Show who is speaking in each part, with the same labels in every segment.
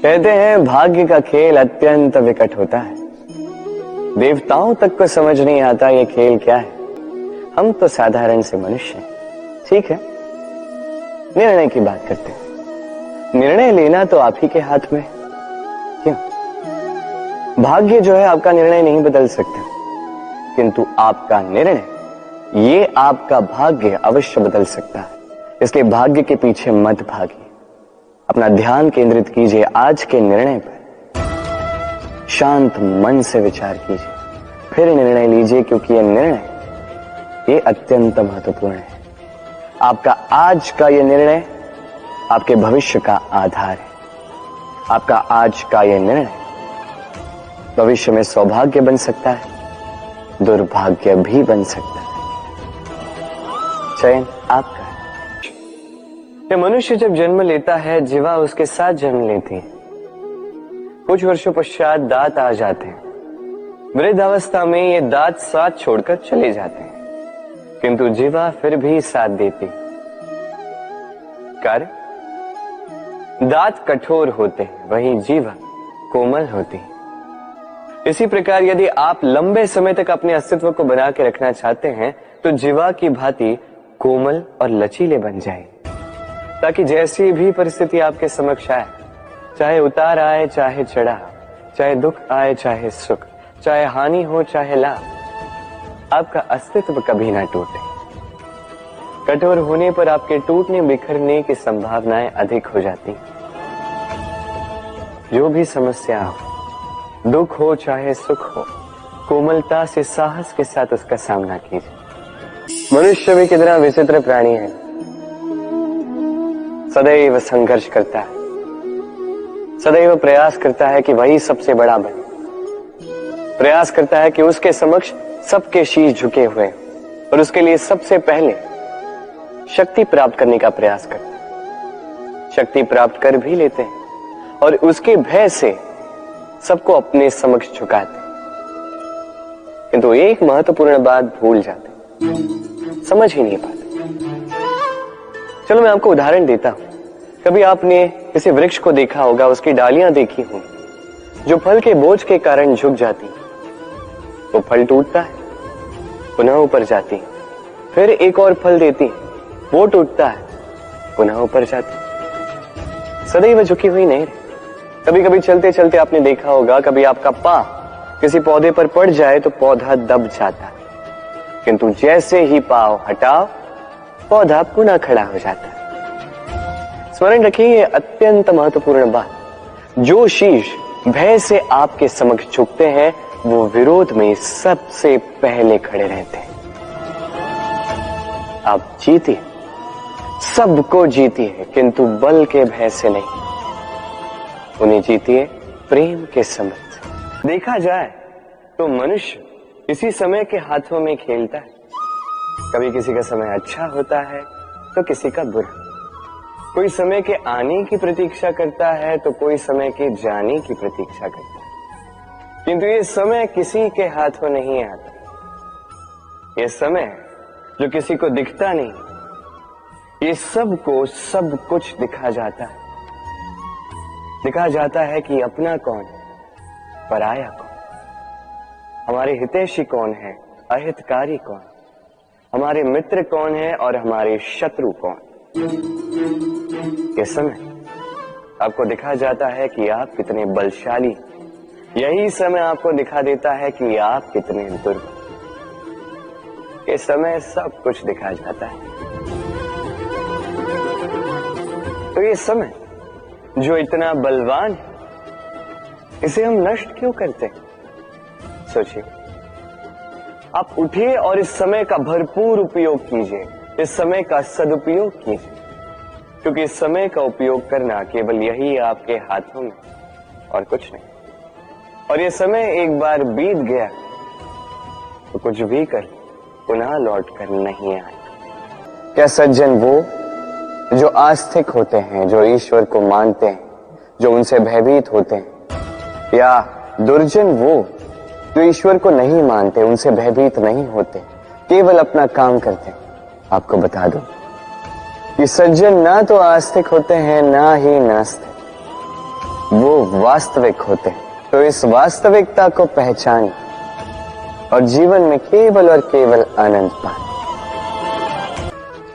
Speaker 1: कहते हैं भाग्य का खेल अत्यंत विकट होता है। देवताओं तक को समझ नहीं आता ये खेल क्या है। हम तो साधारण से मनुष्य हैं। ठीक है, निर्णय की बात करते हैं। निर्णय लेना तो आप ही के हाथ में। क्यों? भाग्य जो है आपका निर्णय नहीं बदल सकता, किंतु आपका निर्णय ये आपका भाग्य अवश्य बदल सकता है। इसलिए भाग्य के पीछे मत भागिए, अपना ध्यान केंद्रित कीजिए आज के निर्णय पर। शांत मन से विचार कीजिए, फिर निर्णय लीजिए, क्योंकि यह निर्णय ये अत्यंत महत्वपूर्ण है। आपका आज का यह निर्णय आपके भविष्य का आधार है। आपका आज का यह निर्णय भविष्य में सौभाग्य बन सकता है, दुर्भाग्य भी बन सकता है। चयन आपका है। ये मनुष्य जब जन्म लेता है, जीवा उसके साथ जन्म लेती है। कुछ वर्षों पश्चात दांत आ जाते हैं। वृद्धावस्था में ये दांत साथ छोड़कर चले जाते हैं, किंतु जीवा फिर भी साथ देती। कार्य? दांत कठोर होते हैं, वहीं जीवा कोमल होती है। इसी प्रकार यदि आप लंबे समय तक अपने अस्तित्व को बना के रखना चाहते हैं, तो जीवा की भांति कोमल और लचीले बन जाए, ताकि जैसी भी परिस्थिति आपके समक्ष आए, चाहे उतार आए चाहे चढ़ाव, चाहे दुख आए चाहे सुख, चाहे हानि हो चाहे लाभ, आपका अस्तित्व कभी ना टूटे। कठोर होने पर आपके टूटने बिखरने की संभावनाएं अधिक हो जाती। जो भी समस्या हो, दुख हो चाहे सुख हो, कोमलता से साहस के साथ उसका सामना कीजिए। मनुष्य भी कितना विचित्र प्राणी है। सदैव संघर्ष करता है, सदैव प्रयास करता है कि वही सबसे बड़ा बने। प्रयास करता है कि उसके समक्ष सबके शीश झुके हुए और उसके लिए सबसे पहले शक्ति प्राप्त करने का प्रयास करता है। शक्ति प्राप्त कर भी लेते हैं और उसके भय से सबको अपने समक्ष झुकाते हैं, किंतु एक महत्वपूर्ण बात भूल जाते, समझ ही नहीं पाते। चलो मैं आपको उदाहरण देता हूं। कभी आपने किसी वृक्ष को देखा होगा, उसकी डालियां देखी हों जो फल के बोझ के कारण झुक जाती। वो फल टूटता है, पुनः ऊपर जाती, फिर एक और फल देती, वो टूटता है, पुनः ऊपर जाती, सदैव झुकी हुई नहीं रहती। कभी कभी चलते चलते आपने देखा होगा, कभी आपका पांव किसी पौधे पर पड़ जाए तो पौधा दब जाता, किंतु जैसे ही पांव हटाओ पौधा पुनः खड़ा हो जाता है। स्मरण रखिए, ये अत्यंत महत्वपूर्ण बात। जो शीश भय से आपके समक्ष झुकते हैं, वो विरोध में सबसे पहले खड़े रहते हैं। आप जीतिए, सबको जीतिए, किंतु बल के भय से नहीं। उन्हें जीतिए प्रेम के समझ से। देखा जाए तो मनुष्य इसी समय के हाथों में खेलता है। कभी किसी का समय अच्छा होता है तो किसी का बुरा। कोई समय के आने की प्रतीक्षा करता है तो कोई समय के जाने की प्रतीक्षा करता है, किंतु ये समय किसी के हाथों नहीं आता। ये समय जो किसी को दिखता नहीं, ये सबको सब कुछ दिखा जाता है। दिखा जाता है कि अपना कौन है, पराया कौन, हमारे हितैषी कौन है, अहितकारी कौन, हमारे मित्र कौन है और हमारे शत्रु कौन। ये समय आपको दिखा जाता है कि आप कितने बलशाली। यही समय आपको दिखा देता है कि आप कितने दुर्बल। ये समय सब कुछ दिखा जाता है। तो ये समय जो इतना बलवान है, इसे हम नष्ट क्यों करते हैं? सोचिए। आप उठिए और इस समय का भरपूर उपयोग कीजिए, इस समय का सदुपयोग कीजिए, क्योंकि इस समय का उपयोग करना केवल यही आपके हाथों में, और कुछ नहीं। और ये समय एक बार बीत गया तो कुछ भी कर पुनः लौट कर नहीं आएगा। क्या सज्जन वो जो आस्तिक होते हैं, जो ईश्वर को मानते हैं, जो उनसे भयभीत होते हैं, या दुर्जन वो जो ईश्वर को नहीं मानते, उनसे भयभीत नहीं होते, केवल अपना काम करते हैं? आपको बता दूं कि सज्जन ना तो आस्तिक होते हैं, ना ही नास्तिक। वो वास्तविक होते हैं। तो इस वास्तविकता को पहचान और जीवन में केवल और केवल आनंद पाए।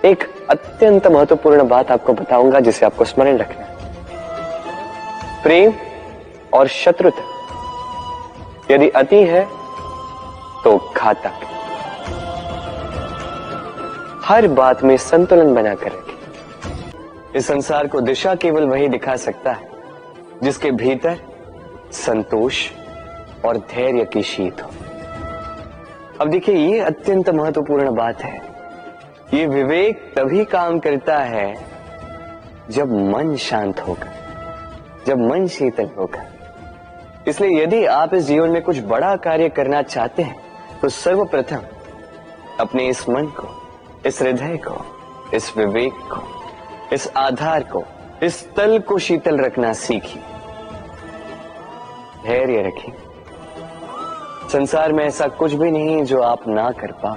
Speaker 1: एक अत्यंत महत्वपूर्ण बात आपको बताऊंगा जिसे आपको स्मरण रखना है। प्रेम और शत्रुता यदि अति है तो घातक। हर बात में संतुलन बनाकर रखें। इस संसार को दिशा केवल वही दिखा सकता है जिसके भीतर संतोष और धैर्य की शीत हो। अब देखिए, ये अत्यंत महत्वपूर्ण बात है। ये विवेक तभी काम करता है जब मन शांत होगा, जब मन शीतल होगा। इसलिए यदि आप इस जीवन में कुछ बड़ा कार्य करना चाहते हैं तो सर्वप्रथम अपने इस मन को, इस हृदय को, इस विवेक को, इस आधार को, इस तल को शीतल रखना सीखिए। धैर्य रखिए। संसार में ऐसा कुछ भी नहीं जो आप ना कर पाओ।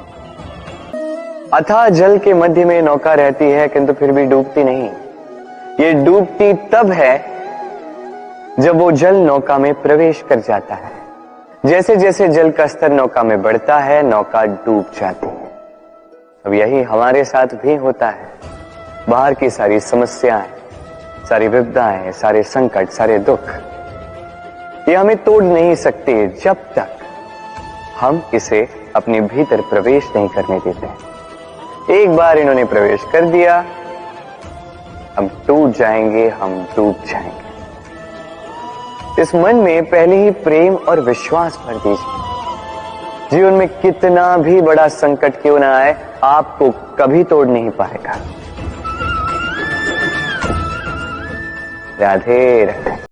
Speaker 1: अथाह जल के मध्य में नौका रहती है किंतु फिर भी डूबती नहीं। ये डूबती तब है जब वो जल नौका में प्रवेश कर जाता है। जैसे जैसे जल का स्तर नौका में बढ़ता है, नौका डूब जाती है। अब यही हमारे साथ भी होता है। बाहर की सारी समस्याएं, सारी विपदाएं, सारे संकट, सारे दुख, ये हमें तोड़ नहीं सकते जब तक हम इसे अपने भीतर प्रवेश नहीं करने देते। एक बार इन्होंने प्रवेश कर दिया, हम टूट जाएंगे, हम डूब जाएंगे। इस मन में पहले ही प्रेम और विश्वास भर दीजिए। जीवन में कितना भी बड़ा संकट क्यों ना आए, आपको कभी तोड़ नहीं पाएगा। राधे राधे।